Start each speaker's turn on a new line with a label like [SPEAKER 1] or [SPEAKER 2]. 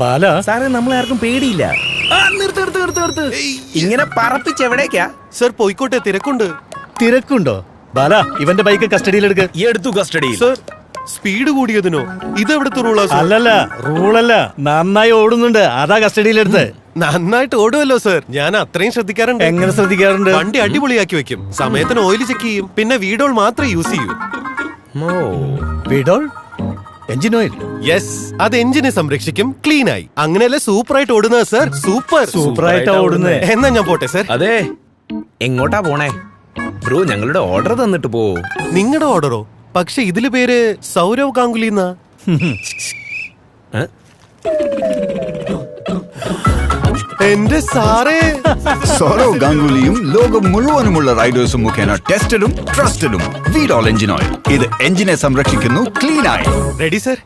[SPEAKER 1] ബാല
[SPEAKER 2] സാറേ നമ്മളെ ആർക്കും പേടിയില്ല. നിർത്ത്. ഇങ്ങനെ പറപ്പിച്ചെവിടേക്കാ?
[SPEAKER 3] സർ പോയിക്കോട്ടെ, തിരക്കുണ്ട്.
[SPEAKER 1] തിരക്കുണ്ടോ? ബാല ഇവന്റെ ബൈക്ക് കസ്റ്റഡിയിലെടുക്ക്.
[SPEAKER 2] എടുത്തു കസ്റ്റഡിയിൽ.
[SPEAKER 3] സർ സ്പീഡ് കൂടിയതിനോ? ഇതെവിടുത്തെ റൂളാ സർ?
[SPEAKER 1] അല്ലല്ല, റൂളല്ല, നന്നായി ഓടുന്നുണ്ട്, അതാ കസ്റ്റഡിയിലെടുത്ത്.
[SPEAKER 3] നന്നായിട്ട് ഓടുമല്ലോ സർ, ഞാൻ അത്രയും ശ്രദ്ധിക്കാറുണ്ട്.
[SPEAKER 1] എങ്ങനെ ശ്രദ്ധിക്കാറുണ്ട്?
[SPEAKER 3] വണ്ടി അടിപൊളിയാക്കി വെക്കും, സമയത്തിന് ഓയിൽ ചെക്ക് ചെയ്യും, പിന്നെ വീഡോൾ മാത്രമേ യൂസ് ചെയ്യൂ.
[SPEAKER 1] വീഡോൾ? Engine oil?
[SPEAKER 3] യെസ്, അത് എഞ്ചിനെ സംരക്ഷിക്കും, ക്ലീൻ ആയി. അങ്ങനെയല്ലേ സൂപ്പറായിട്ട് ഓടുന്നത് സർ.
[SPEAKER 1] സൂപ്പറായിട്ടാ ഓടുന്നത്.
[SPEAKER 3] എന്നാ ഞാൻ പോട്ടെ സർ.
[SPEAKER 2] അതെ, എങ്ങോട്ടാ പോണേ ബ്രോ? ഞങ്ങളുടെ ഓർഡർ തന്നിട്ട് പോ.
[SPEAKER 3] നിങ്ങളുടെ ഓർഡറോ? പക്ഷെ ഇതില് പേര് സൗരവ് ഗാംഗുലി എന്നാ. എന്റെ സാറേ,
[SPEAKER 4] സൗരവ് ഗാംഗുലിയും ലോകം മുഴുവനുമുള്ള റൈഡേഴ്സും മുഖേന ടെസ്റ്റഡും ട്രസ്റ്റഡും വീഡോൾ എഞ്ചിൻ ഓയിൽ. ഇത് എഞ്ചിനെ സംരക്ഷിക്കുന്നു, ക്ലീൻ ആയി.
[SPEAKER 3] Ready sir.